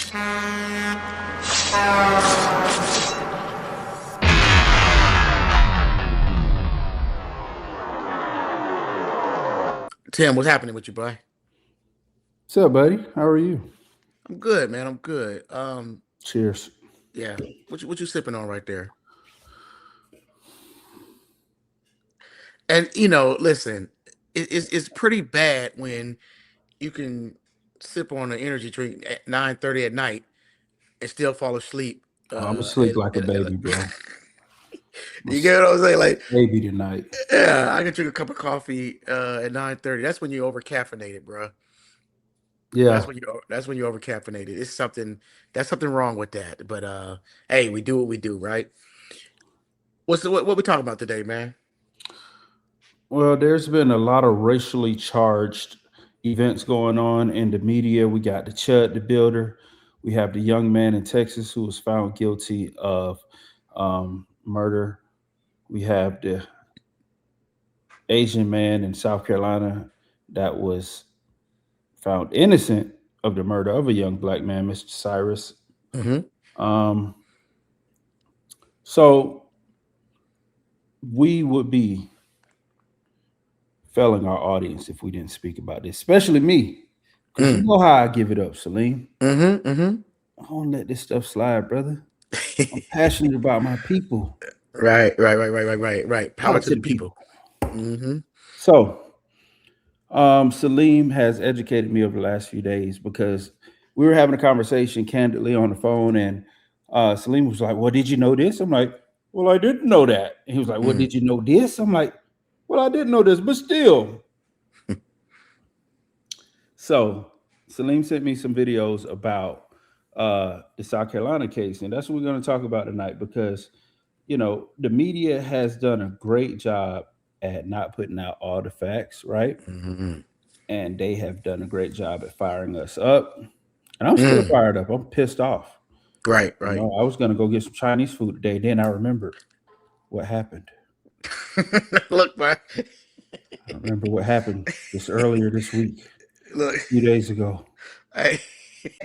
Tim, what's happening with you, boy? What's up, buddy? How are you? I'm good, man. I'm good. Cheers. Yeah. What you sipping on right there? And listen, it's pretty bad when you can sip on an energy drink at 9:30 at night and still fall asleep. I'm asleep like a baby, bro. You get what I'm saying? Like, Baby tonight. yeah, I can drink a cup of coffee at 9:30. That's when you're over caffeinated, bro. Yeah. That's when you're over caffeinated. It's something that's something wrong with that. But hey, we do what we do, right? What we talking about today, man? Well, there's been a lot of racially charged events going on in the media. We got the Chud the Builder. We have the young man in Texas who was found guilty of murder. We have the Asian man in South Carolina that was found innocent of the murder of a young black man, Mr. Cyrus. Hmm. Um, so we would be failing our audience if we didn't speak about this, especially me, because you know how I give it up, Salim. Mm-hmm. I don't let this stuff slide, brother. I'm passionate about my people. Right. Power Power to to the the people. people. Mm-hmm. So, Salim has educated me over the last few days because we were having a conversation candidly on the phone, and Salim was like, "Well, did you know this?" I'm like, "Well, I didn't know that." And he was like, "Well, did you know this?" I'm like, "Well, I didn't know this, but still." So Salim sent me some videos about the South Carolina case, and that's what we're going to talk about tonight because the media has done a great job at not putting out all the facts, right? Mm-hmm. And they have done a great job at firing us up. And I'm still Mm. fired up. I'm pissed off. Right. I was going to go get some Chinese food today. Then I remembered what happened. Look, man. I remember what happened just earlier this week, Look. a few days ago. Hey.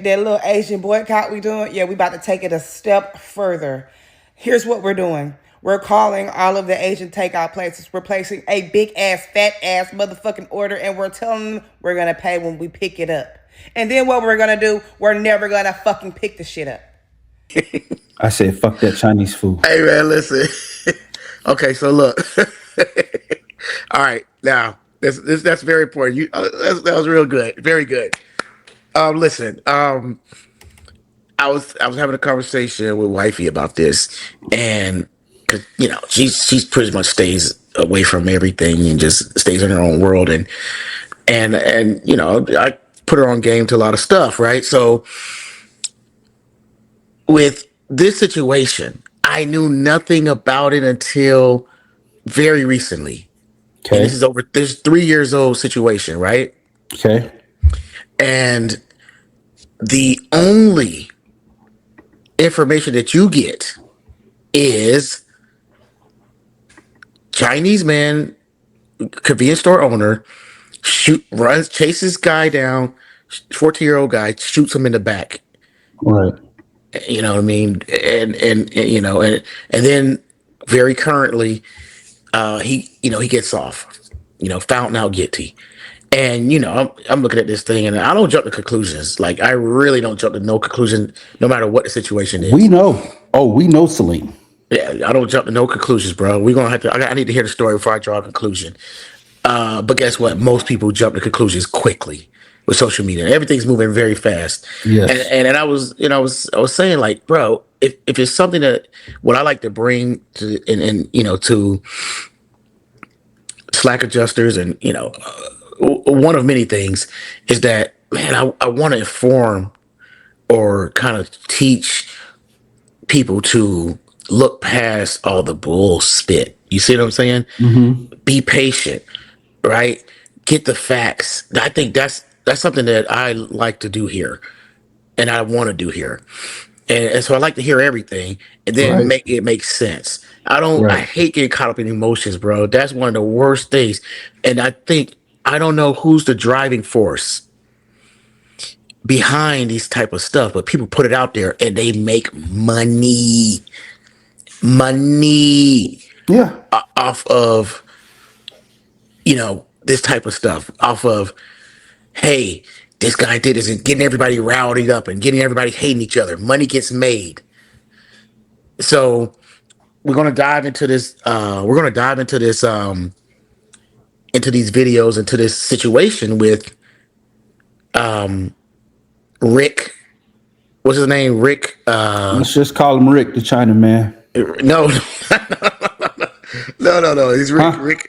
That little Asian boycott we doing, yeah, we about to take it a step further. Here's what we're doing. We're calling all of the Asian takeout places. We're placing a big ass, fat ass motherfucking order, and we're telling them we're gonna pay when we pick it up. And then what we're gonna do, we're never gonna fucking pick the shit up. I said, fuck that Chinese food. Hey, man, listen. Okay, so look. All right, now that's very important. That was real good, very good. Listen. I was having a conversation with wifey about this, and because she's pretty much stays away from everything and just stays in her own world, and I put her on game to a lot of stuff, right? So with this situation, I knew nothing about it until very recently, and Okay. this 3 years old situation, right? Okay. And the only information that you get is Chinese man, convenience store owner, chases guy down, 14-year-old guy, shoots him in the back. Right. You know what I mean? And then very currently, he gets off. Found out guilty. And I'm looking at this thing, and I don't jump to conclusions. Like, I really don't jump to no conclusion, no matter what the situation We is. know. Oh, we know Salim. Yeah, I don't jump to no conclusions, bro. We're gonna have to. I need to hear the story before I draw a conclusion. But guess what? Most people jump to conclusions quickly with social media. Everything's moving very fast. And Yes. and, and I was, I was saying, like, bro, if it's something that what I like to bring to and to Slack adjusters, and one of many things is that, man, I want to inform or kind of teach people to look past all the bullshit. You see what I'm saying? Mm-hmm. Be patient, right? Get the facts. I think that's something that I like to do here, and I want to do here. And so I like to hear everything, and then Right. make it make sense. I don't. I Right. hate getting caught up in emotions, bro. That's one of the worst things. And I don't know who's the driving force behind these type of stuff, but people put it out there and they make money Yeah. off of, this type of stuff, off of, hey, this guy did this, and getting everybody rowdied up and getting everybody hating each other. Money gets made. So we're gonna dive into this. We're gonna dive into this. Into these videos, into this situation with Rick. What's his name? Rick. Let's just call him Rick, the China man. No, no. He's Rick. Huh? Rick.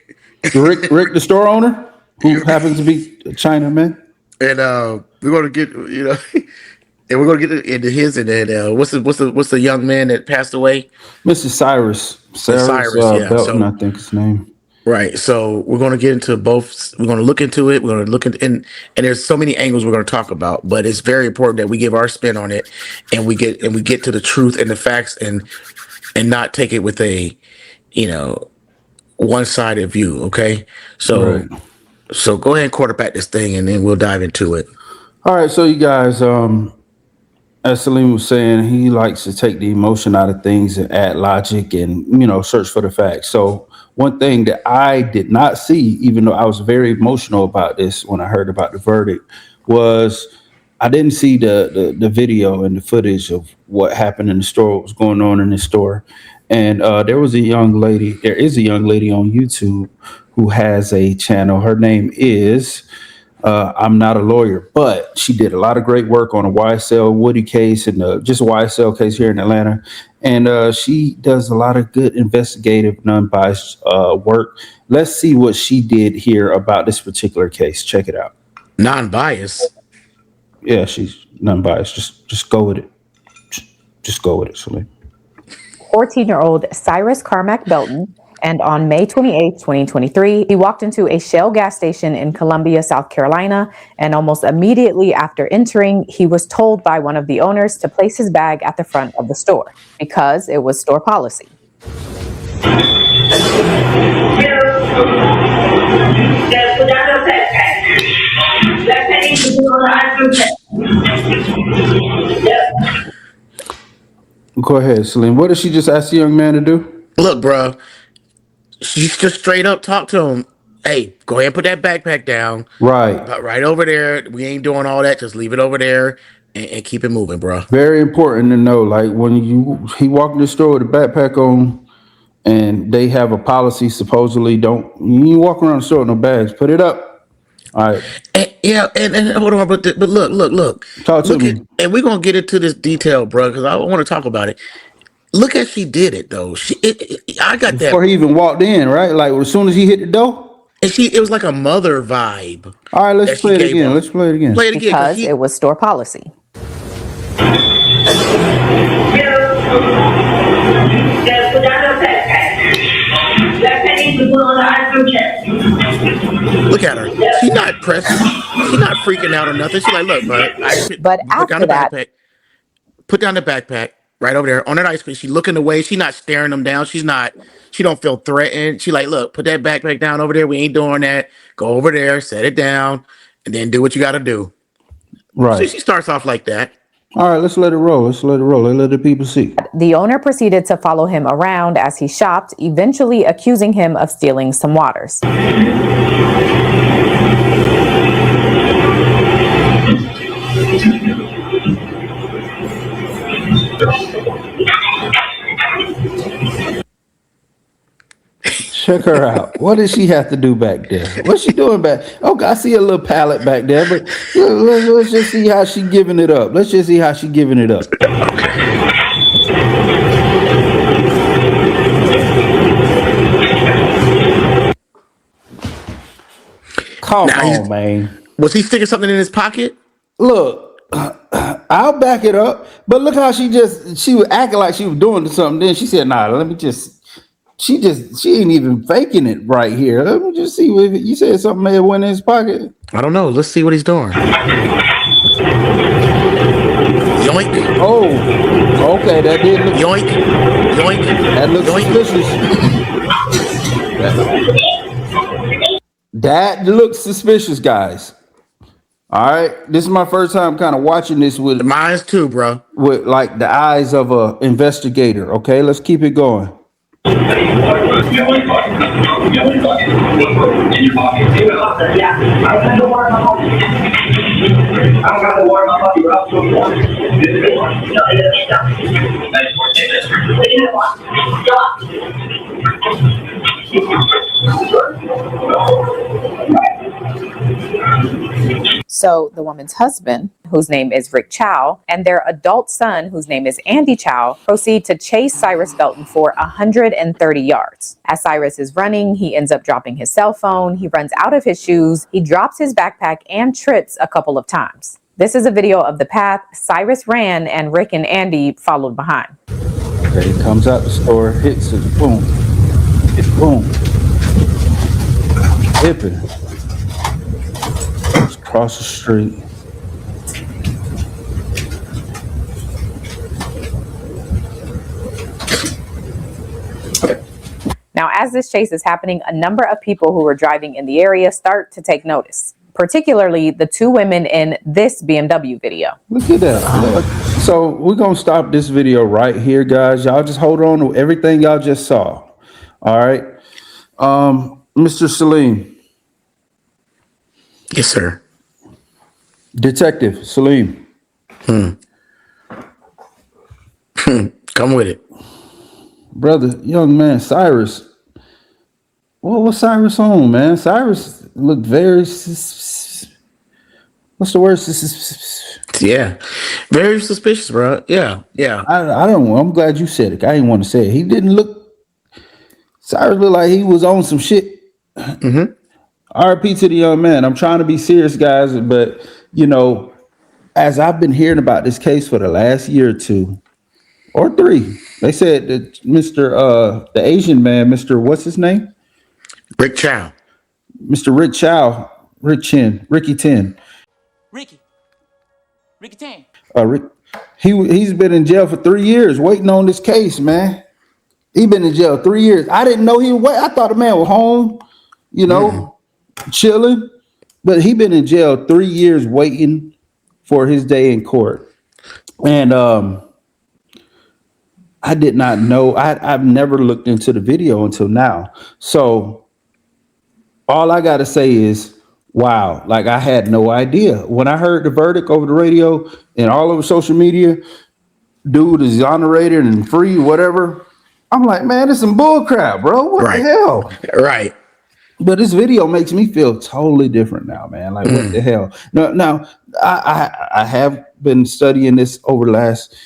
Rick, the store owner, who happens to be a China man. And we're gonna get and we're gonna get into his. And then what's the young man that passed away? Mr. Cyrus Yeah. Belton, I think his name. Right. So we're going to get into both. We're going to look into it. We're going to look into and there's so many angles we're going to talk about, but it's very important that we give our spin on it and we get to the truth and the facts and not take it with a, one-sided view. Okay. So, Right. so go ahead and quarterback this thing and then we'll dive into it. All right, so you guys, as Salim was saying, he likes to take the emotion out of things and add logic and search for the facts. So one thing that I did not see, even though I was very emotional about this when I heard about the verdict, was I didn't see the video and the footage of what happened in the store, what was going on in the store. And there is a young lady on YouTube who has a channel. Her name is I'm Not a Lawyer, but she did a lot of great work on a YSL Woody case and just a YSL case here in Atlanta. And she does a lot of good investigative, non-biased work. Let's see what she did here about this particular case. Check it out. Non-biased. Yeah, she's non-biased. Just go with it. Just go with it, Salim. 14-year-old Cyrus Carmack Belton. And on May 28, 2023, he walked into a Shell gas station in Columbia, South Carolina. And almost immediately after entering, he was told by one of the owners to place his bag at the front of the store because it was store policy. Go ahead, Salim. What did she just ask the young man to do? Look, bro, she just straight up talked to him. Hey, go ahead and put that backpack down. Right. Right over there. We ain't doing all that. Just leave it over there and keep it moving, bro. Very important to know. Like when he walked in the store with a backpack on, and they have a policy supposedly you walk around the store with no bags. Put it up. All right. And hold on, but look. Talk to me. And we're gonna get into this detail, bro, because I want to talk about it. Look as she did it, though. I got that before he even walked in, right? Like as soon as he hit the door. And it was like a mother vibe. All right, let's play it again. Let's play it again. Play it again because it was store policy. Look at her. She's not pressing. She's not freaking out or nothing. She's like, look, bro. But after that, put down the backpack right over there on that ice cream. She's looking away. She's not staring them down. She don't feel threatened. She like, look, put that backpack down over there. We ain't doing that. Go over there, set it down, and then do what you got to do. Right. So she starts off like that. All right, let's let it roll. Let's let the people see. The owner proceeded to follow him around as he shopped, eventually accusing him of stealing some waters. Check her out. What does she have to do back there? What's she doing back? Okay, I see a little pallet back there, but let's just see how she giving it up. Let's just see how she giving it up. Come on, man. Was he sticking something in his pocket? Look, I'll back it up. But look how she was acting like she was doing something. Then she said, nah, let me just. She ain't even faking it right here. Let me just see what you said something may have went in his pocket. I don't know. Let's see what he's doing. Yoink. Oh, okay. That did look yoink. Yoink. That looks suspicious. That looks suspicious, guys. All right, this is my first time kind of watching this Mine's too, bro. with like the eyes of a investigator. Okay, let's keep it going. So the woman's husband, whose name is Rick Chow, and their adult son, whose name is Andy Chow, proceed to chase Cyrus Belton for 130 yards. As Cyrus is running, he ends up dropping his cell phone, he runs out of his shoes, he drops his backpack and trips a couple of times. This is a video of the path Cyrus ran and Rick and Andy followed behind. Okay, he comes out the store, hits it, boom, hit boom, hipping. Across the street. Now, as this chase is happening, a number of people who were driving in the area start to take notice, particularly the two women in this BMW video. Look at that. So we're going to stop this video right here, guys. Y'all just hold on to everything y'all just saw. All right. Mr. Salim. Yes, sir. Detective Salim. Come with it. Brother, young man, Cyrus. Well, what's Cyrus on, man? Cyrus looked very... What's the word? Yeah. Very suspicious, bro. Yeah. I don't know. I'm glad you said it. I didn't want to say it. He didn't look... Cyrus looked like he was on some shit. RP to the young man. I'm trying to be serious, guys, but, you know, as I've been hearing about this case for the last year or two, or three, they said that the Asian man, Mr. what's his name? Rick Chow. Mr. Rick Chow, Ricky Ten. Ricky 10. Rick, he's been in jail for 3 years waiting on this case, man. He been in jail 3 years. I didn't know he was. I thought the man was home, you know, chilling, but he been in jail 3 years waiting for his day in court. And I did not know. I've never looked into the video until now. So all I got to say is, wow, like I had no idea. When I heard the verdict over the radio and all over social media, dude is exonerated and free, whatever. I'm like, man, it's some bull crap, bro. What the hell? Right. But this video makes me feel totally different now, man. Like, what the hell? Now, I have been studying this over the last,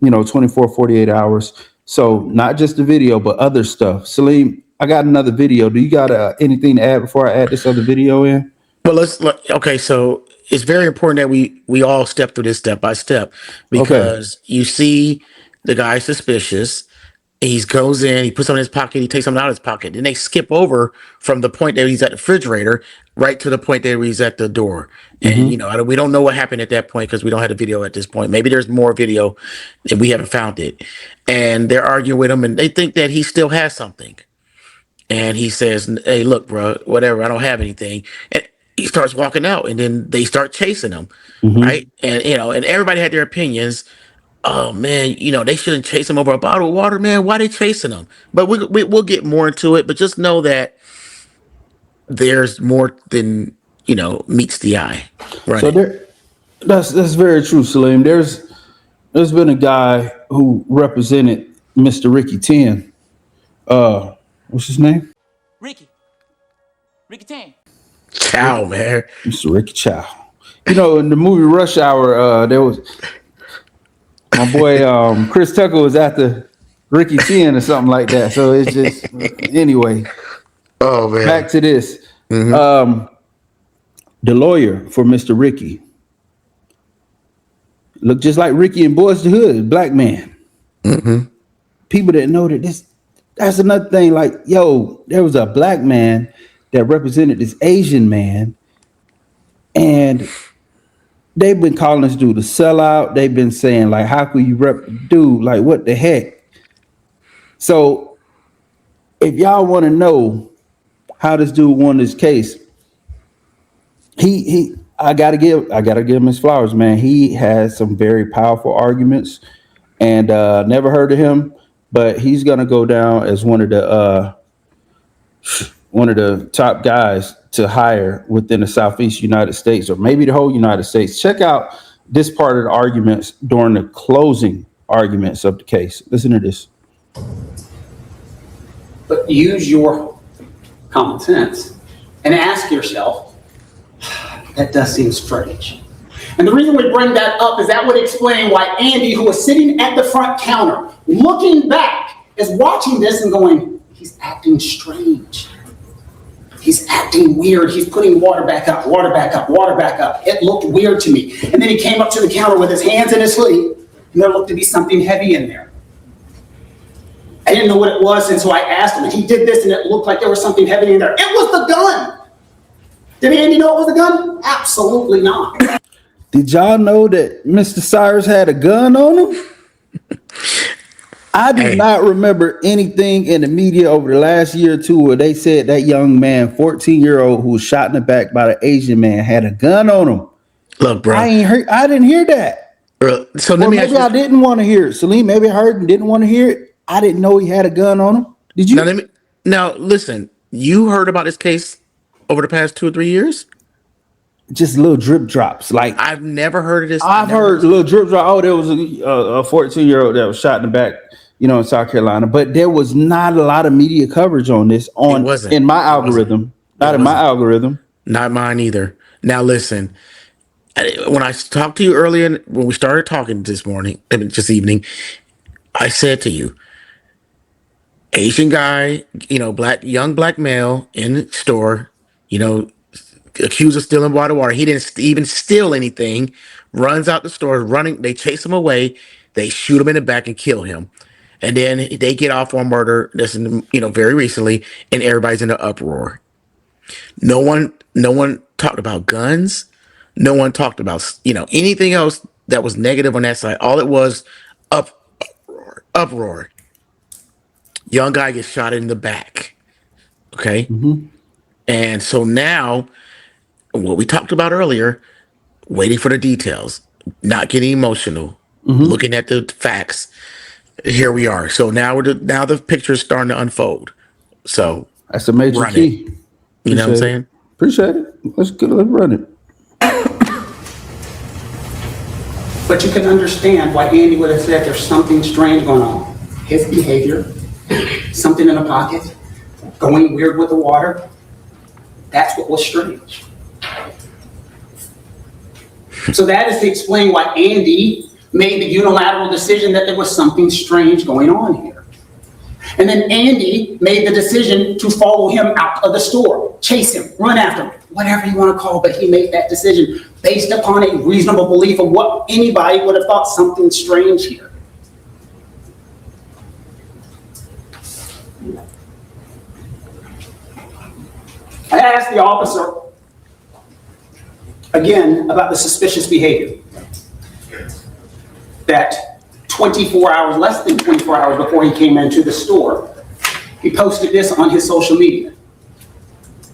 24, 48 hours. So not just the video, but other stuff. Salim, I got another video. Do you got anything to add before I add this other video in? Well, okay. So it's very important that we all step through this step by step, because you see the guy suspicious. He goes in, he puts something in his pocket, he takes something out of his pocket. Then they skip over from the point that he's at the refrigerator right to the point that he's at the door. And, we don't know what happened at that point because we don't have the video at this point. Maybe there's more video and we haven't found it. And they're arguing with him and they think that he still has something. And he says, hey, look, bro, whatever, I don't have anything. And he starts walking out and then they start chasing him. Right. And, and everybody had their opinions. Oh man, they shouldn't chase him over a bottle of water, man. Why they chasing him? But we'll get more into it. But just know that there's more than meets the eye. Right. So that's very true, Salim. There's been a guy who represented Mr. Ricky 10. What's his name? Ricky 10. Chow, man. Mr. Ricky Chow. In the movie Rush Hour, there was. My boy Chris Tucker was after Ricky 10 or something like that. So it's just anyway. Oh man. Back to this. The lawyer for Mr. Ricky looked just like Ricky in Boys the Hood, black man. People didn't know that that's another thing. Like, there was a black man that represented this Asian man, and they've been calling this dude a sellout. They've been saying, like, how could you dude? Like, what the heck? So if y'all want to know how this dude won this case, he I gotta give him his flowers, man. He has some very powerful arguments, and never heard of him, but he's gonna go down as one of the top guys to hire within the Southeast United States, or maybe the whole United States. Check out this part of the arguments during the closing arguments of the case. Listen to this. But use your common sense and ask yourself, that does seem strange. And the reason we bring that up is that would explain why Andy, who was sitting at the front counter, looking back, is watching this and going, he's acting strange. He's acting weird. He's putting water back up, water back up, water back up. It looked weird to me. And then he came up to the counter with his hands in his sleeve, and there looked to be something heavy in there. I didn't know what it was, and so I asked him, and he did this, and it looked like there was something heavy in there. It was the gun. Did Andy know it was the gun? Absolutely not. Did y'all know that Mr. Cyrus had a gun on him? I do not remember anything in the media over the last year or two where they said that young man, 14-year-old, who was shot in the back by the Asian man, had a gun on him. Look, bro. I didn't hear that. Bro, so let me ask you. Maybe I didn't want to hear it. Salim, maybe I heard and didn't want to hear it. I didn't know he had a gun on him. Did you? Now, listen, you heard about this case over the past 2 or 3 years? Just little drip drops. Like, I've never heard of this. I've heard little drip drop. Oh, there was a 14-year-old that was shot in the back, in South Carolina. But there was not a lot of media coverage on this in my algorithm. Not in my algorithm. Not mine either. Now, listen, when I talked to you earlier, when we started talking this evening, I said to you, Asian guy, young black male in the store, accused of stealing bottled water. He didn't even steal anything. Runs out the store, running. They chase him away. They shoot him in the back and kill him. And then they get off on murder. This, very recently, and everybody's in an uproar. No one talked about guns. No one talked about anything else that was negative on that side. All it was uproar. Young guy gets shot in the back. Okay. Mm-hmm. And so now, what we talked about earlier, waiting for the details, not getting emotional, looking at the facts. Here we are. So now the picture is starting to unfold. So that's a major key. You know what I'm saying? Appreciate it. Let's run it. But you can understand why Andy would have said there's something strange going on. His behavior, something in the pocket, going weird with the water. That's what was strange. So that is to explain why Andy made the unilateral decision that there was something strange going on here. And then Andy made the decision to follow him out of the store, chase him, run after him, whatever you want to call it, but he made that decision based upon a reasonable belief of what anybody would have thought something strange here. I asked the officer again about the suspicious behavior. That 24 hours, less than 24 hours before he came into the store, he posted this on his social media. Do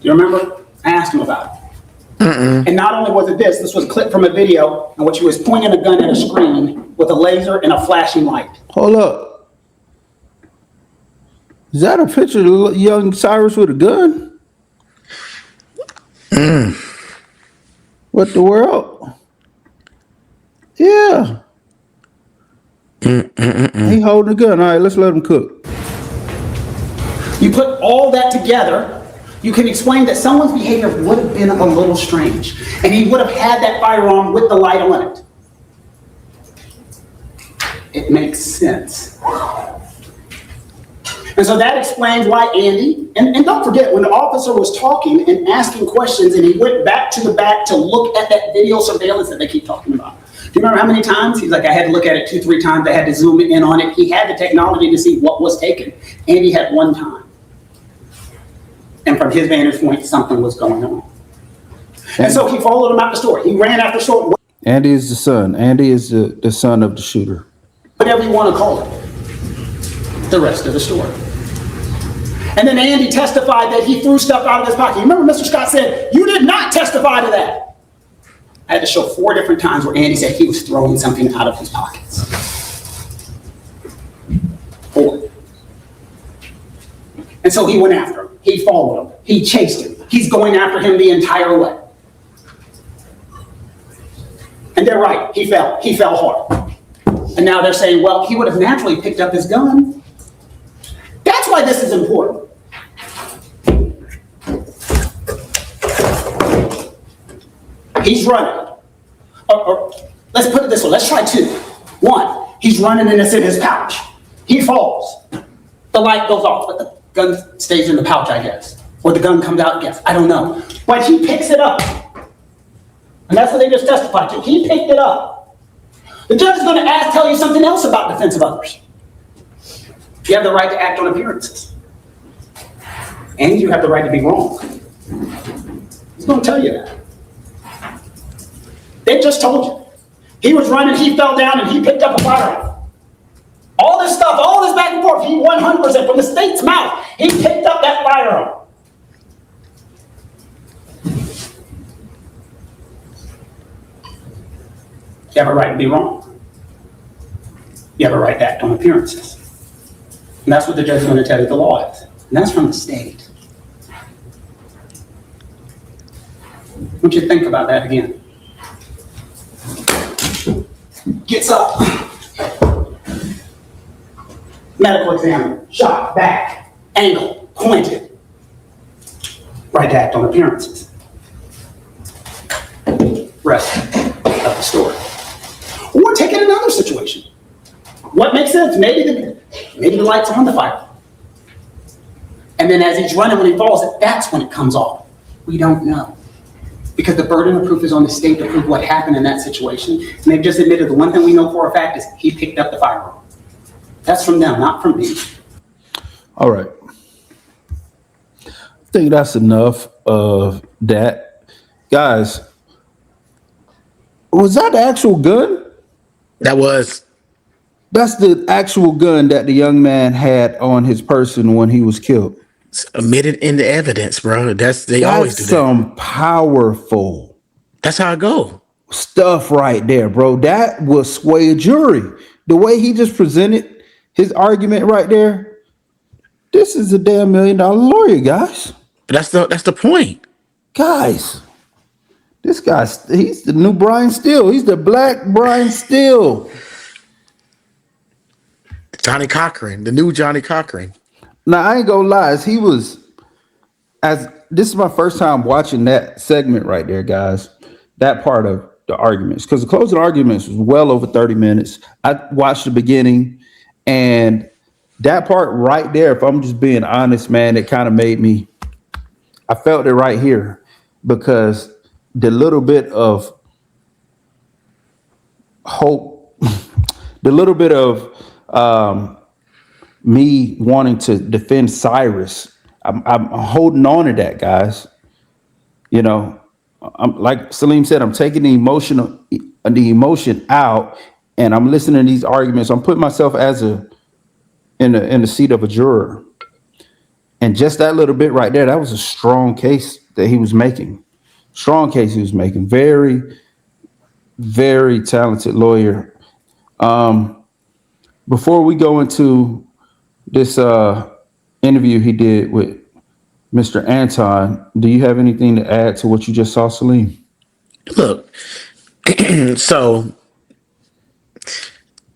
you remember? I asked him about it. And not only was it this was a clip from a video in which he was pointing a gun at a screen with a laser and a flashing light. Hold up. Is that a picture of young Cyrus with a gun? What the world? Yeah. He holding a gun. All right, let's let him cook. You put all that together, you can explain that someone's behavior would have been a little strange, and he would have had that firearm with the light on it. It makes sense. And so that explains why Andy, and don't forget, when the officer was talking and asking questions and he went back to the back to look at that video surveillance that they keep talking about. Do you remember how many times? He's like, I had to look at it 2-3 times. I had to zoom in on it. He had the technology to see what was taken. Andy had one time. And from his vantage point, something was going on. And so he followed him out the store. He ran after the store. Andy is the son. Andy is the son of the shooter. Whatever you want to call it. The rest of the story. And then Andy testified that he threw stuff out of his pocket. You remember Mr. Scott said, you did not testify to that. I had to show 4 different times where Andy said he was throwing something out of his pockets. 4. And so he went after him. He followed him. He chased him. He's going after him the entire way. And they're right. He fell. He fell hard. And now they're saying, well, he would have naturally picked up his gun. That's why this is important. He's running. Or let's put it this way. Let's try 2. 1, he's running and it's in his pouch. He falls. The light goes off, but the gun stays in the pouch, I guess. Or the gun comes out, I guess. I don't know. But he picks it up. And that's what they just testified to. He picked it up. The judge is going to tell you something else about defense of others. You have the right to act on appearances. And you have the right to be wrong. He's going to tell you that. They just told you. He was running, he fell down, and he picked up a firearm. All this stuff, all this back and forth, he 100% from the state's mouth, he picked up that firearm. You have a right to be wrong. You have a right to act on appearances. And that's what the judge is going to tell you the law is. And that's from the state. I want you to think about that again. Gets up. Medical examiner, shot, back, angle, pointed. Right to act on appearances. Rest of the story. Or take it another situation. What makes sense? Maybe the light's on the fire. And then as he's running, when he falls, that's when it comes off. We don't know. Because the burden of proof is on the state to prove what happened in that situation. And they've just admitted the one thing we know for a fact is he picked up the firearm. That's from them, not from me. All right. I think that's enough of that. Guys, was that the actual gun? That's the actual gun that the young man had on his person when he was killed. It's admitted into evidence, bro. That's always do that. Some powerful. That's how it go. Stuff right there, bro. That will sway a jury. The way he just presented his argument right there. This is a damn $1 million lawyer, guys. But that's the point. Guys, this guy, he's the new Brian Steele. He's the black Brian Steele. Johnny Cochran, the new Johnny Cochran. Now, I ain't gonna lie, this is my first time watching that segment right there, guys. That part of the arguments, because the closing arguments was well over 30 minutes. I watched the beginning, and that part right there, if I'm just being honest, man, it kind of made me, I felt it right here, because the little bit of hope, the little bit of me wanting to defend Cyrus, I'm holding on to that, guys. You know, I'm like Salim said, I'm taking the emotion out, and I'm listening to these arguments. I'm putting myself as in the seat of a juror, and just that little bit right there, that was a strong case that he was making. Strong case he was making. Very, very talented lawyer. Before we go into this interview he did with Mr. Anton, do you have anything to add to what you just saw, Salim? Look, so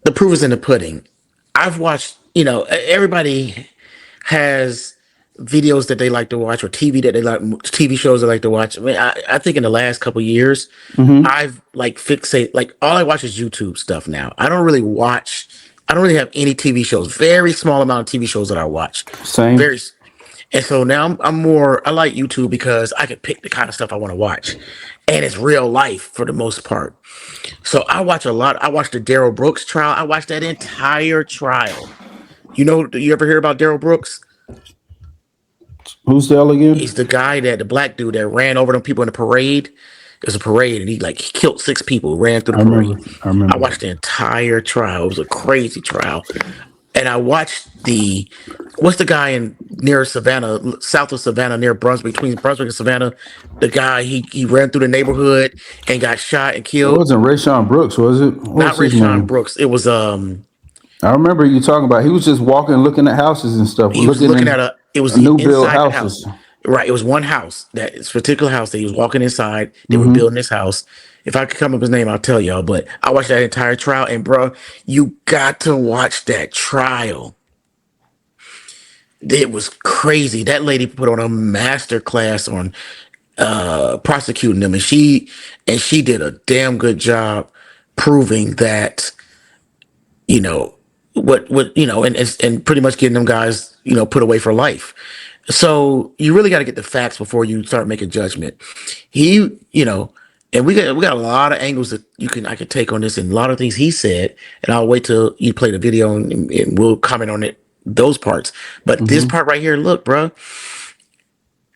the proof is in the pudding. I've watched, everybody has videos that they like to watch, or TV shows they like to watch. I mean, I think in the last couple of years, I've all I watch is YouTube stuff now. I don't really have any TV shows. Very small amount of TV shows that I watch. Same. And so now I like YouTube because I can pick the kind of stuff I want to watch, and it's real life for the most part. So I watch a lot. I watched the Darrell Brooks trial. I watched that entire trial. Do you ever hear about Darrell Brooks? Who's the hell again? He's the guy the black dude that ran over them people in the parade. It was a parade, and he killed 6 people, ran through the parade. I remember. I watched the entire trial. It was a crazy trial. and I watched what's the guy in near Savannah, south of Savannah, near Brunswick, between Brunswick and Savannah. The guy he ran through the neighborhood and got shot and It killed. wasn't Rayshawn Brooks, was it? Not What's his Rashawn name? Brooks. It was I remember you talking about. He was just walking, looking at houses and stuff, he was looking looking in at it was new build inside the house. houses. Right. It was one house, this particular house that he was walking inside. They were Mm-hmm. building this house. If I could come up with his name, I'll tell y'all. But I watched that entire trial, and bro, you got to watch that trial. It was crazy. That lady put on a master class on prosecuting them, and she did a damn good job proving that, you know, what you know, and pretty much getting them guys, you know, put away for life. So you really got to get the facts before you start making judgment. He, you know, and we got a lot of angles that I could take on this, and a lot of things he said. And I'll wait till you play the video, and we'll comment on it, those parts. But this part right here, look, bro,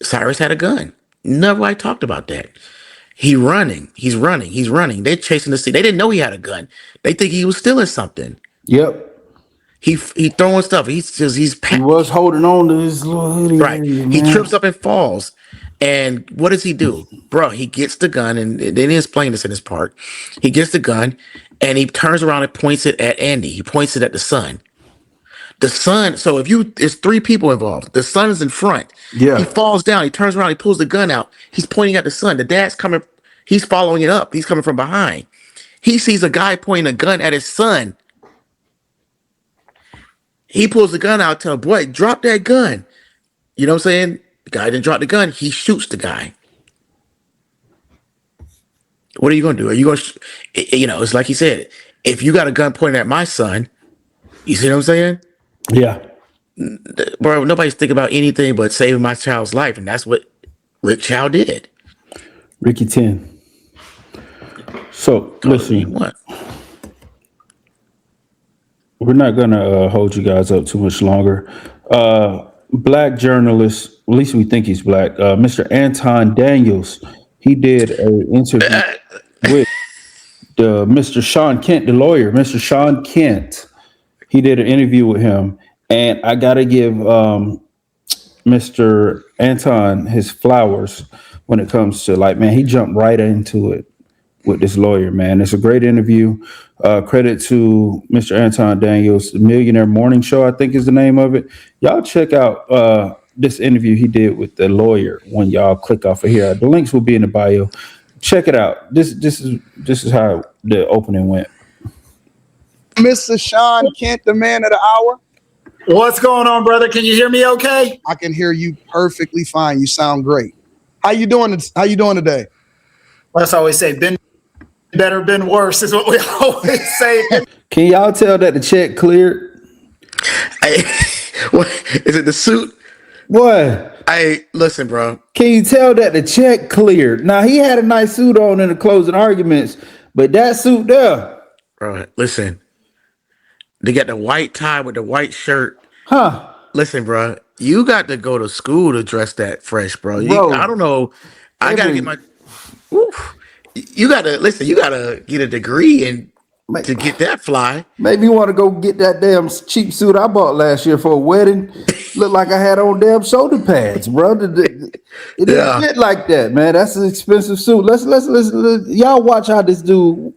Cyrus had a gun. Nobody talked about that. He's running. They're chasing the scene. They didn't know he had a gun. They think he was stealing something. Yep. He throwing stuff. He's He was holding on to his little hoodie right. area, He man. trips up and falls. And what does he do? Bro, he gets the gun, and they didn't explain this in his part. He gets the gun and he turns around and points it at Andy. He points it at the son. The son, so it's three people involved. The son is in front. Yeah. He falls down, he turns around, he pulls the gun out. He's pointing at the son. The dad's coming, he's following it up. He's coming from behind. He sees a guy pointing a gun at his son. He pulls the gun out, tell him, boy, drop that gun. You know what I'm saying? The guy didn't drop the gun. He shoots the guy. What are you going to do? Are you going to, you know, it's like he said, if you got a gun pointing at my son, you see what I'm saying? Yeah. Bro, nobody's thinking about anything but saving my child's life. And that's what Rick Chow did. Ricky 10. So, listen. What? We're not going to hold you guys up too much longer. Black journalist, at least we think he's black, Mr. Anton Daniels, he did an interview with Mr. Sean Kent, the lawyer, Mr. Sean Kent. He did an interview with him. And I got to give Mr. Anton his flowers when it comes to, like, man, he jumped right into it with this lawyer, man. It's a great interview. Credit to Mr. Anton Daniels, the Millionaire Morning Show, I think is the name of it. Y'all check out this interview he did with the lawyer when y'all click off of here. The links will be in the bio. Check it out. This is how the opening went. Mr. Sean Kent, the man of the hour. What's going on, brother? Can you hear me okay? I can hear you perfectly fine. You sound great. How you doing? How you doing today? Let's always say, been better, been worse is what we always say. Can y'all tell that the check cleared? What is it? The suit? What? Listen, bro. Can you tell that the check cleared? Now, he had a nice suit on in the closing arguments, but that suit there. Bro, listen. They got the white tie with the white shirt. Huh? Listen, bro. You got to go to school to dress that fresh, bro. Bro, I don't know. I got to get my... Oof. You got to... Listen, you got to get a degree and to get that fly. Made me want to go get that damn cheap suit I bought last year for a wedding. Looked like I had on damn shoulder pads, bro. It didn't fit like that, man. That's an expensive suit. Let's y'all watch how this dude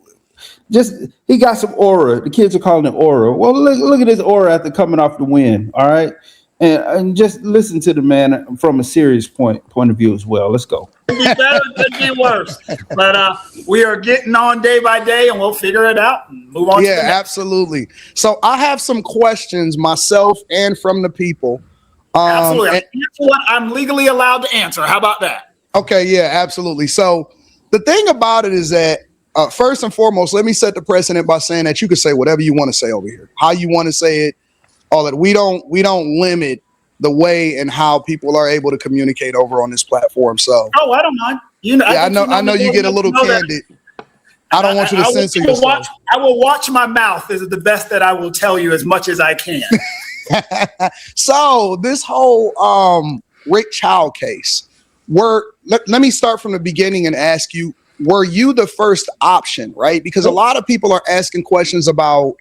he got some aura. The kids are calling it aura. Well, look at his aura after coming off the win. All right. And just listen to the man from a serious point of view as well. Let's go. Could be better, could be worse. But we are getting on day by day, and we'll figure it out and move on. Yeah, absolutely. So I have some questions myself and from the people. Absolutely. I'm legally allowed to answer. How about that? Okay, yeah, absolutely. So the thing about it is that first and foremost, let me set the precedent by saying that you can say whatever you want to say over here, how you want to say it, all that. We don't limit the way and how people are able to communicate over on this platform. So, I don't mind. You know, yeah, I know you get a little candid. I don't want you to censor yourself. I will watch my mouth. Is the best that I will tell you as much as I can. So this whole Rick Chow case, let me start from the beginning and ask you, were you the first option, right? Because a lot of people are asking questions about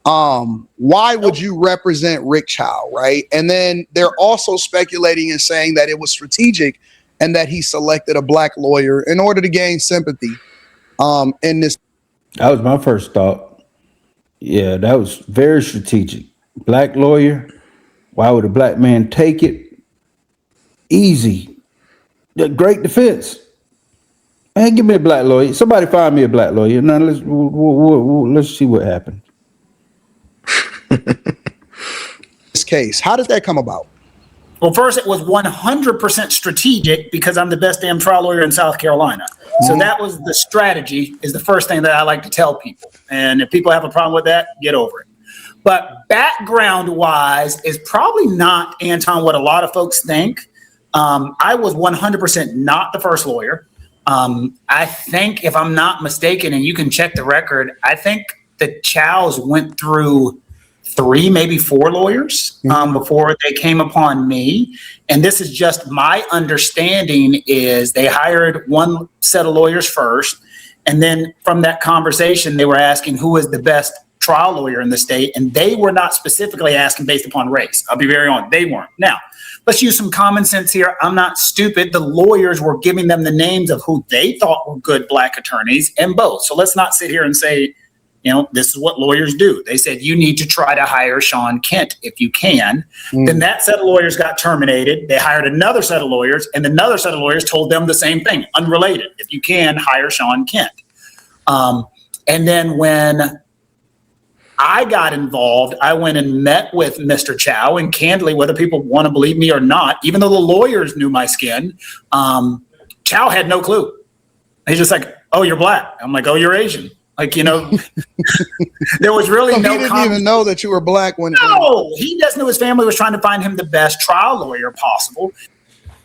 Why would you represent Rick Chow, right? And then they're also speculating and saying that it was strategic and that he selected a black lawyer in order to gain sympathy in this. That was my first thought. Yeah, that was very strategic. Black lawyer. Why would a black man take it? Easy. Great defense. Man, give me a black lawyer. Somebody find me a black lawyer. Now let's see what happened. This case, how did that come about? Well, first, it was 100% strategic because I'm the best damn trial lawyer in South Carolina. So that was the strategy, is the first thing that I like to tell people. And if people have a problem with that, get over it. But background-wise is probably not, Anton, what a lot of folks think. I was 100% not the first lawyer. I think, if I'm not mistaken, and you can check the record, I think the Chows went through 3, maybe 4 lawyers before they came upon me. And this is just my understanding, is they hired one set of lawyers first. And then from that conversation, they were asking who is the best trial lawyer in the state. And they were not specifically asking based upon race. I'll be very honest. They weren't. Now, let's use some common sense here. I'm not stupid. The lawyers were giving them the names of who they thought were good black attorneys and both. So let's not sit here and say, you know, this is what lawyers do. They said, you need to try to hire Sean Kent if you can. Then that set of lawyers got terminated. They hired another set of lawyers, and another set of lawyers told them the same thing, unrelated. If you can, hire Sean Kent. And then when I got involved, I went and met with Mr. Chow, and candidly, whether people want to believe me or not, even though the lawyers knew my skin, Chow had no clue. He's just like, oh, you're black. I'm like, oh, you're Asian. Like, you know, there was really So he didn't even know that you were black when. No, he just knew his family was trying to find him the best trial lawyer possible.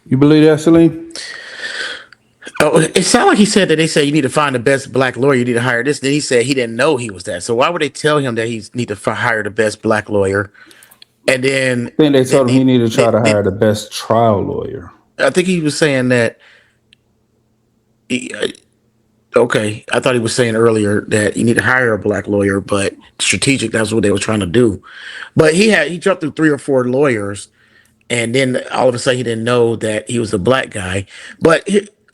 You believe that, Salim? Oh, it sounded like he said that they said you need to find the best black lawyer. You need to hire this. Then he said he didn't know he was that. So why would they tell him that he need to hire the best black lawyer? And then I think they told him he needed to try to hire the best trial lawyer. I think he was saying that. Okay, I thought he was saying earlier that you need to hire a black lawyer, but strategic, that's what they were trying to do. But he jumped through 3 or 4 lawyers, and then all of a sudden he didn't know that he was a black guy. But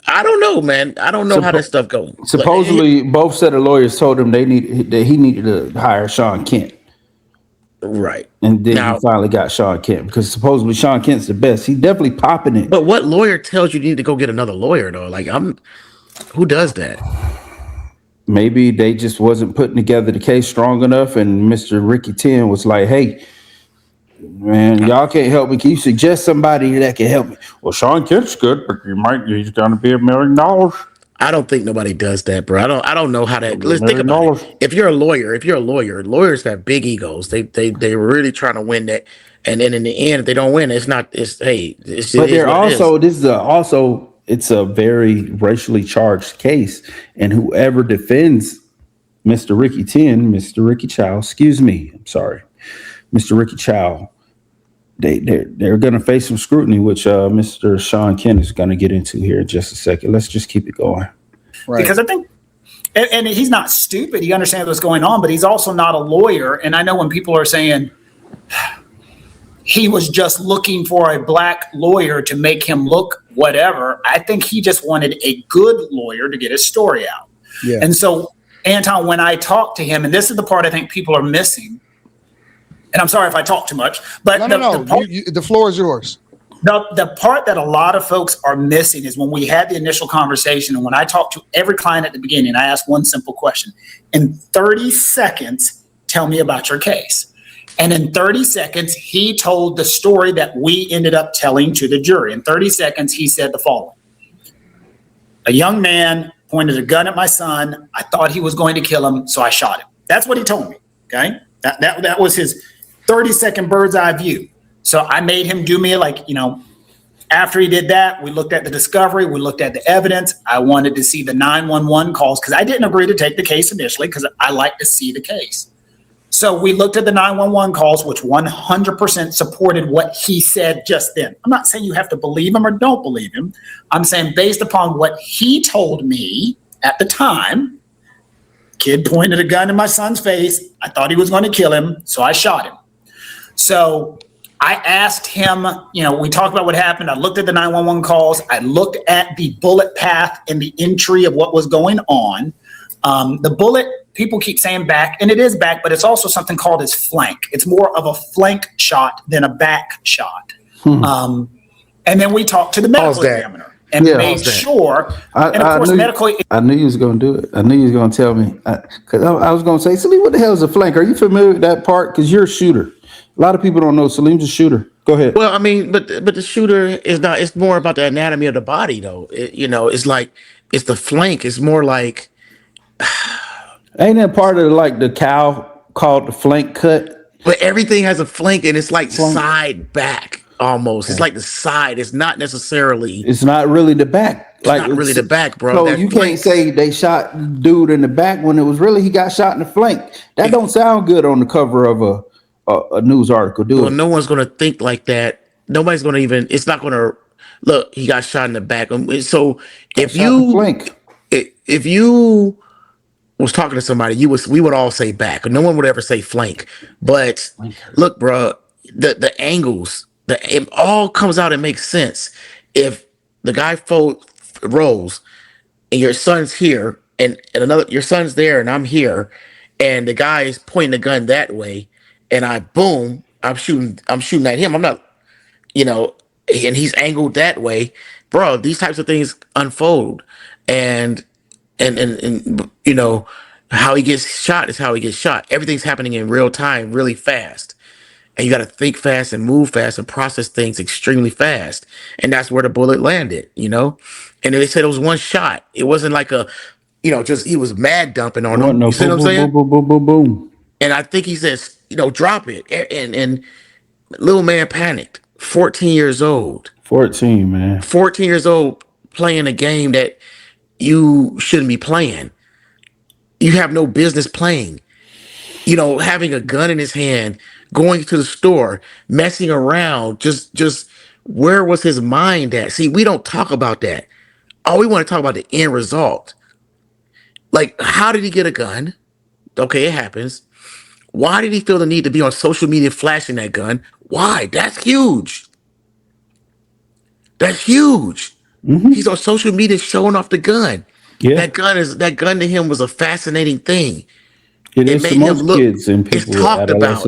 I don't know, man. I don't know how that stuff goes. Supposedly, both set of lawyers told him that he needed to hire Sean Kent. Right. And then he finally got Sean Kent, because supposedly Sean Kent's the best. He's definitely popping it. But what lawyer tells you need to go get another lawyer, though? Like, who does that? Maybe they just wasn't putting together the case strong enough, and Mr. Ricky 10 was like, hey, man, y'all can't help me. Can you suggest somebody that can help me? Well, Sean Kent's good, but he's gonna be $1 million. I don't think nobody does that, bro. I don't know how that. Let's think about it. If you're a lawyer, lawyers have big egos. They're really trying to win that, and then in the end, if they don't win, it's not. It's hey. It's, but they're also. It's a very racially charged case, and whoever defends Mr. Ricky 10, Mr. Ricky Chow, excuse me, I'm sorry, Mr. Ricky Chow, they're going to face some scrutiny, which Mr. Sean Kent is going to get into here in just a second. Let's just keep it going. Right. Because I think, and he's not stupid. He understands what's going on, but he's also not a lawyer. And I know when people are saying he was just looking for a black lawyer to make him look whatever, I think he just wanted a good lawyer to get his story out. Yeah. And so, Anton, when I talked to him, and this is the part I think people are missing, and I'm sorry if I talk too much, but the floor is yours. The part that a lot of folks are missing is when we had the initial conversation, and when I talked to every client at the beginning, I asked one simple question. In 30 seconds, tell me about your case. And in 30 seconds, he told the story that we ended up telling to the jury. In 30 seconds, he said the following. A young man pointed a gun at my son. I thought he was going to kill him, so I shot him. That's what he told me, okay? That was his 30-second bird's eye view. So I made him do me after he did that, we looked at the discovery, we looked at the evidence. I wanted to see the 911 calls because I didn't agree to take the case initially because I like to see the case. So we looked at the 911 calls, which 100% supported what he said just then. I'm not saying you have to believe him or don't believe him. I'm saying based upon what he told me at the time, Kid pointed a gun in my son's face. I thought he was going to kill him, so I shot him. So I asked him, we talked about what happened. I looked at the 911 calls. I looked at the bullet path and the entry of what was going on. The bullet, people keep saying back, and it is back, but it's also something called his flank. It's more of a flank shot than a back shot. And then we talked to the medical examiner and made sure. Medical. I knew you was going to do it. I knew you was going to tell me. Because I was going to say, Salim, what the hell is a flank? Are you familiar with that part? Because you're a shooter. A lot of people don't know Salim's a shooter. Go ahead. Well, I mean, but the shooter is not. It's more about the anatomy of the body, though. It's like it's the flank. It's more like. Ain't that part of like the cow called the flank cut? But everything has a flank, and it's like side back almost. Okay. It's like the side. It's not necessarily. It's not really the back. It's not really the back, bro. So you can't say they shot the dude in the back when it was really he got shot in the flank. That don't sound good on the cover of a news article, do it? No one's gonna think like that. Nobody's gonna even. It's not gonna look. He got shot in the back. So if you was talking to somebody, we would all say back. No one would ever say flank. But look, bro, the angles, it all comes out and makes sense. If the guy rolls and your son's here and your son's there and I'm here and the guy is pointing the gun that way and I'm shooting at him. I'm not, and he's angled that way, bro. These types of things unfold and how he gets shot is how he gets shot. Everything's happening in real time, really fast. And you got to think fast and move fast and process things extremely fast. And that's where the bullet landed, And they said it was one shot. It wasn't like just he was mad dumping on him. You see what I'm saying? Boom, boom, boom, boom. And I think he says, drop it. And little man panicked. 14 years old. 14, man. 14 years old playing a game that you shouldn't be playing. You have no business playing. Having a gun in his hand, going to the store, messing around, just where was his mind at? See, we don't talk about that. All we want to talk about the end result. Like, how did he get a gun? Okay, it happens. Why did he feel the need to be on social media flashing that gun? Why? That's huge. That's huge. Mm-hmm. He's on social media showing off the gun. Yeah. That gun to him was a fascinating thing. It is to most kids and people. It's talked about.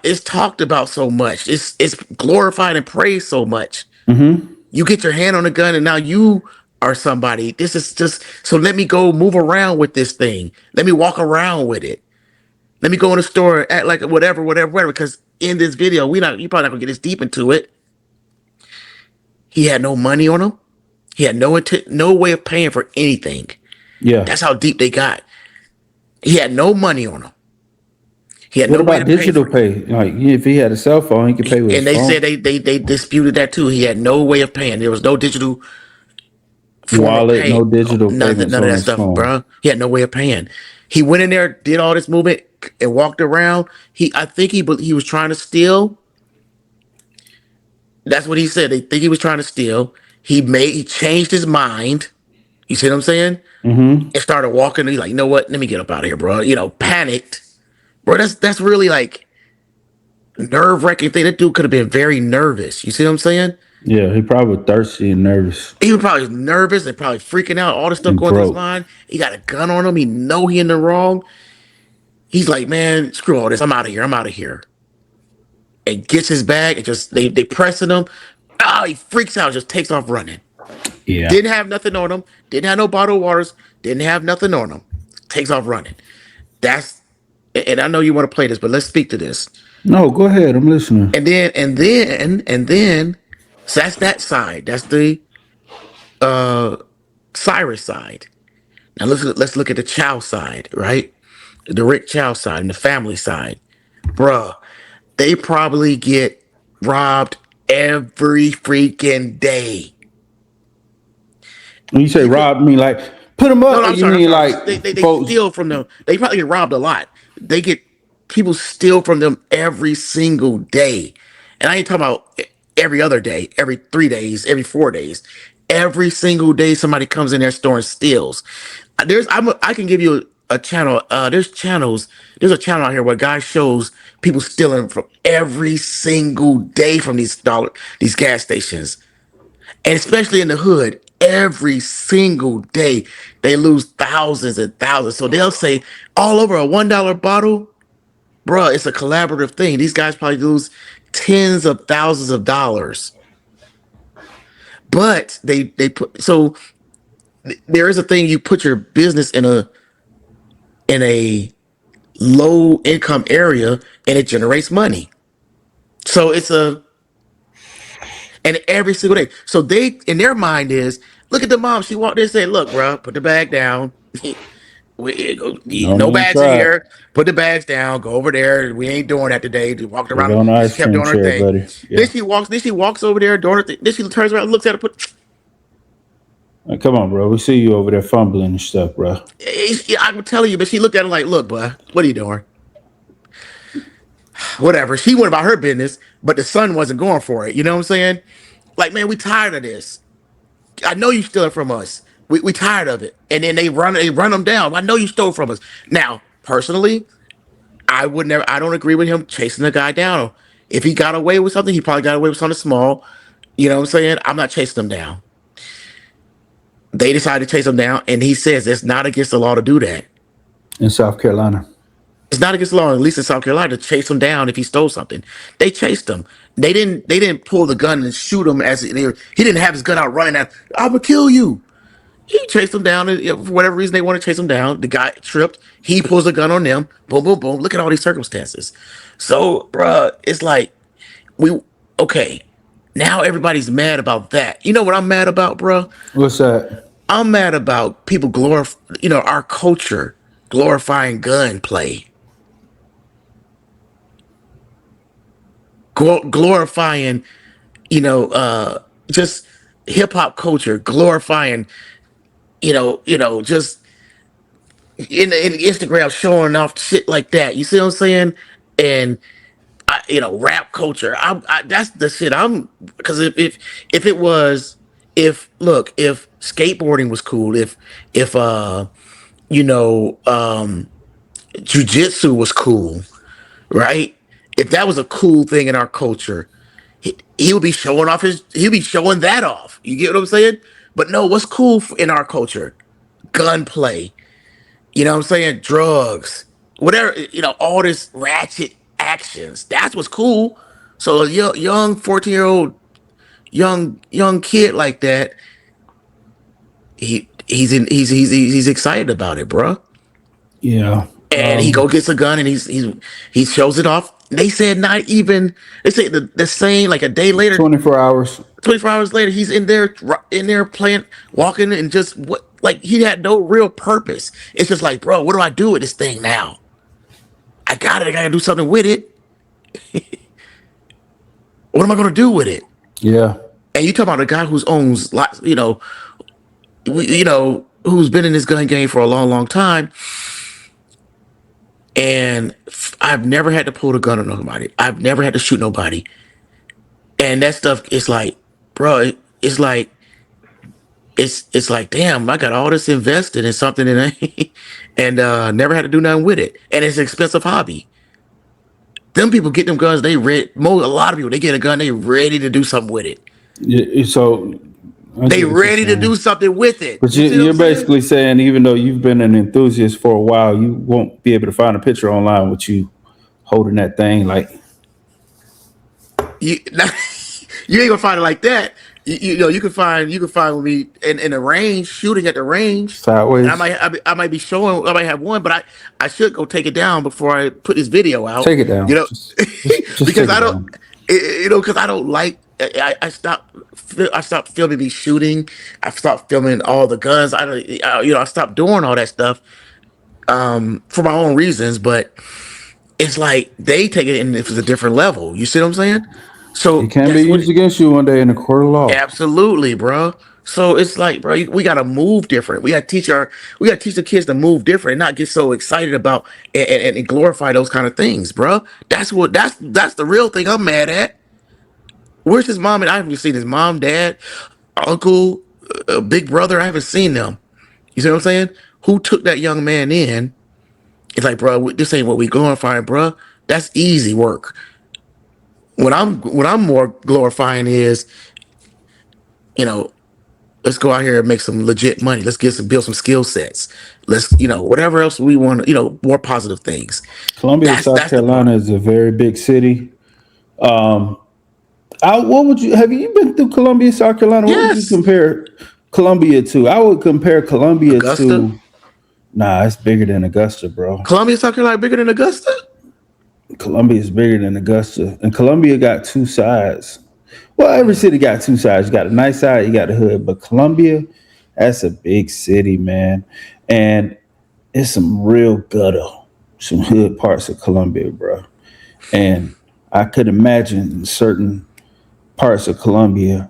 It's talked about so much. It's glorified and praised so much. Mm-hmm. You get your hand on a gun and now you are somebody. This is just so. Let me go move around with this thing. Let me walk around with it. Let me go in the store and act like whatever. Because in this video, you probably not gonna get this deep into it. He had no money on him. He had no way of paying for anything. Yeah, that's how deep they got. He had no money on him. He had no way to digital pay. Like if he had a cell phone, he could pay with his phone. And they said they disputed that too. He had no way of paying. There was no digital wallet, no digital none of that stuff, bro. He had no way of paying. He went in there, did all this movement, and walked around. I think he was trying to steal. That's what he said. They think he was trying to steal. He changed his mind. You see what I'm saying? Mm-hmm. And started walking. He's like, you know what? Let me get up out of here, bro. Panicked, bro. That's really like nerve-wracking thing. That dude could have been very nervous. You see what I'm saying? Yeah, he probably was thirsty and nervous. He was probably nervous and probably freaking out. All the stuff going through his mind. He got a gun on him. He know he in the wrong. He's like, man, screw all this. I'm out of here. And gets his bag and just they pressing him. Oh, he freaks out. Just takes off running. Yeah. Didn't have nothing on him. Didn't have no bottled waters. Didn't have nothing on him. Takes off running. And I know you want to play this, but let's speak to this. No, go ahead. I'm listening. And then, so that's that side. That's the Cyrus side. Now let's look at the Chow side, right? The Rick Chow side and the family side. Bruh, they probably get robbed every freaking day. When you say robbed, I mean like put them up. No, I'm sorry, like they steal from them. They probably get robbed a lot. People steal from them every single day. And I ain't talking about every other day, every 3 days, every 4 days. Every single day somebody comes in their store and steals. I can give you a channel. There's channels. There's a channel out here where guys shows people stealing from every single day from these gas stations, and especially in the hood. Every single day they lose thousands and thousands. So they'll say all over a $1 bottle, bruh. It's a collaborative thing. These guys probably lose tens of thousands of dollars. But they put so there is a thing, you put your business in a low income area and it generates money. So it's a and every single day. So they in their mind is look at the mom. She walked in and said, "Look, bro, put the bag down. Don't No even bags in try. here. Put the bags down. Go over there. We ain't doing that today." She walked Put it around. on the Just ice kept cream doing her chair, thing. buddy. Yeah. Then she walks over there doing her thing. Then she turns around, and looks at her. Come on, bro. We see you over there fumbling and stuff, bro. I'm telling you, but she looked at him like, "Look, boy, what are you doing?" Whatever. She went about her business, but the son wasn't going for it. You know what I'm saying? Like, man, we tired of this. I know you stealing from us. We tired of it. And then they run them down. I know you stole from us. Now, personally, I don't agree with him chasing the guy down. If he got away with something, he probably got away with something small. You know what I'm saying? I'm not chasing them down. They decided to chase him down, and he says it's not against the law to do that. In South Carolina. It's not against the law, at least in South Carolina, to chase him down if he stole something. They chased him. They didn't pull the gun and shoot him he didn't have his gun out running at, "I'm gonna kill you." He chased him down, and for whatever reason they want to chase him down. The guy tripped. He pulls the gun on them. Boom, boom, boom. Look at all these circumstances. So, bruh, it's like we okay. Now everybody's mad about that. You know what I'm mad about, bruh? What's that? I'm mad about people our culture glorifying gunplay, glorifying, just hip hop culture, glorifying, just in Instagram showing off shit like that. You see what I'm saying? And rap culture. That's the shit. Because if it was, if skateboarding was cool, if you know jujitsu was cool, right? If that was a cool thing in our culture, he would be showing off he'd be showing that off. You get what I'm saying? But no, what's cool in our culture? Gunplay. You know what I'm saying? Drugs, whatever, all this ratchet actions. That's what's cool. So a young 14-year-old, young kid like that, he's excited about it, bro. Yeah. And he go gets a gun and he shows it off. They said not even, they say the same, like a day later, 24 hours. 24 hours later, he's in there playing, walking, and just what, like he had no real purpose. It's just like, bro, what do I do with this thing now? I gotta do something with it. What am I gonna do with it? Yeah. And you talk about a guy who owns lots, who's been in this gun game for a long, long time. And I've never had to pull the gun on nobody. I've never had to shoot nobody. And that stuff is like, bro, it's like, it's like, damn, I got all this invested in something and never had to do nothing with it. And it's an expensive hobby. Them people get them guns, a lot of people, they get a gun, they ready to do something with it. Yeah, so they ready to do something with it. But you're basically saying, even though you've been an enthusiast for a while, you won't be able to find a picture online with you holding that thing like you ain't gonna find it like that. You can find me in the range, shooting at the range sideways. And I might be showing. I might have one, but I should go take it down before I put this video out. Take it down. Just because I don't, because I don't like. I stopped filming me shooting. I stopped filming all the guns. I stopped doing all that stuff for my own reasons. But it's like they take it in if it's a different level. You see what I'm saying? So it can be used against you one day in a court of law. Absolutely, bro. So it's like, bro, we gotta move different. We gotta teach the kids to move different and not get so excited about and glorify those kind of things, bro. That's the real thing I'm mad at. Where's his mom? And I haven't seen his mom, dad, uncle, big brother. I haven't seen them. You see what I'm saying? who took that young man in. It's like, bro, this ain't what we glorifying, bro. That's easy work. What I'm more glorifying is, you know, let's go out here and make some legit money. Let's build some skill sets. Let's, whatever else we want, more positive things. Columbia, South That's the part. Carolina is a very big city. Have you been through Columbia, South Carolina? What would you Yes. compare Columbia to? I would compare Columbia Augusta? to, nah, it's bigger than Augusta, bro. Columbia, South Carolina, bigger than Augusta? Columbia is bigger than Augusta. And Columbia got two sides. Well, every city got two sides. You got the nice side, you got the hood. But Columbia, that's a big city, man. And it's some real gutter, some hood parts of Columbia, bro. And I could imagine in certain parts of Columbia,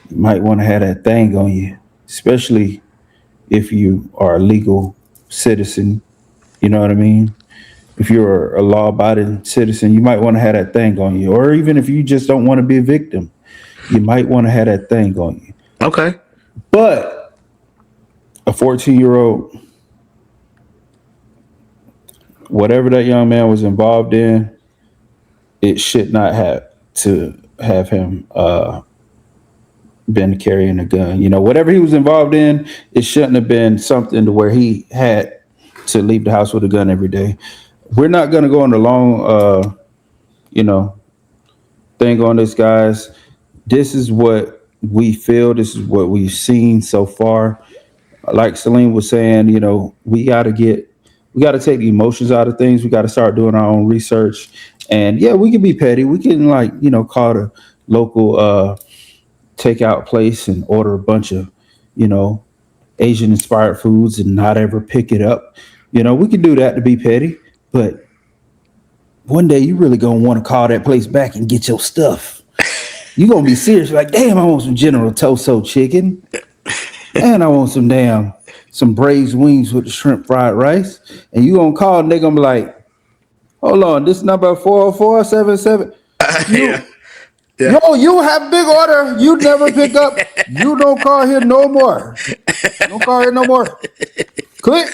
you might want to have that thing on you, especially if you are a legal citizen. You know what I mean? If you're a law-abiding citizen, you might want to have that thing on you. Or even if you just don't want to be a victim, you might want to have that thing on you. Okay. But a 14-year-old, whatever that young man was involved in, it should not have to have him been carrying a gun. Whatever he was involved in, it shouldn't have been something to where he had to leave the house with a gun every day. We're not going to go on a long, thing on this, guys. This is what we feel. This is what we've seen so far. Like Celine was saying, we got to take the emotions out of things. We got to start doing our own research. And yeah, we can be petty. We can call the local takeout place and order a bunch of, Asian inspired foods and not ever pick it up. We can do that to be petty, but one day you really gonna want to call that place back and get your stuff. You gonna be serious, like, damn, I want some General Toso chicken, and I want some braised wings with the shrimp fried rice. And you gonna call and they gonna be like, hold on, this number 40477. Yeah. Yo, you have big order. You never pick up. You don't call here no more. Don't call here no more. Click.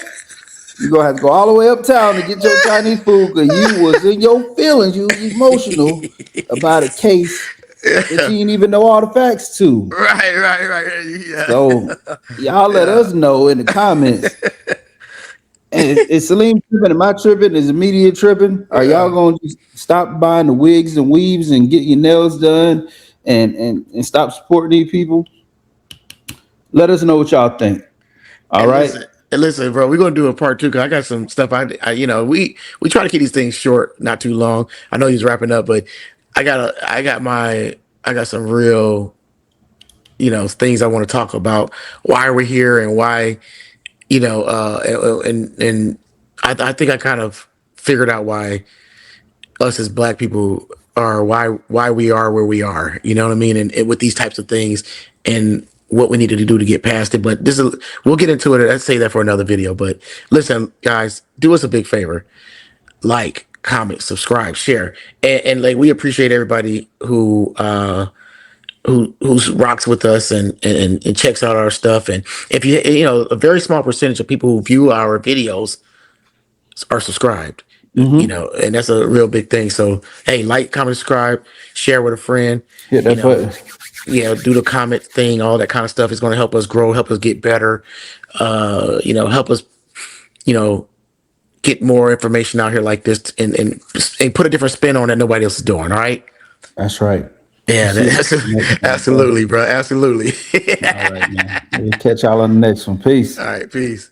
You gonna have to go all the way uptown to get your Chinese food because you was in your feelings. You was emotional about a case that you didn't even know all the facts to. Right. Yeah. So y'all let us know in the comments. Is Salim tripping? Am I tripping? Is the media tripping? Are y'all gonna just stop buying the wigs and weaves and get your nails done and stop supporting these people? Let us know what y'all think. All right. Listen, bro, we're gonna do a part 2 because I got some stuff. We try to keep these things short, not too long. I know he's wrapping up, but I got some real, things I want to talk about. Why we're here and why, and I think I kind of figured out why us as Black people are why we are where we are. You know what I mean? And with these types of things and what we needed to do to get past it. But we'll get into it. Let's say that for another video. But listen, guys, do us a big favor. Like, comment, subscribe, share. And like, we appreciate everybody who rocks with us and checks out our stuff. And if a very small percentage of people who view our videos are subscribed. And that's a real big thing. So, hey, like, comment, subscribe, share with a friend. Hit that button. Do the comment thing, all that kind of stuff is going to help us grow, help us get better, help us, get more information out here like this and put a different spin on that nobody else is doing. All right. That's right. Yeah, absolutely, bro. Absolutely. All right, man. We'll catch y'all on the next one. Peace. All right. Peace.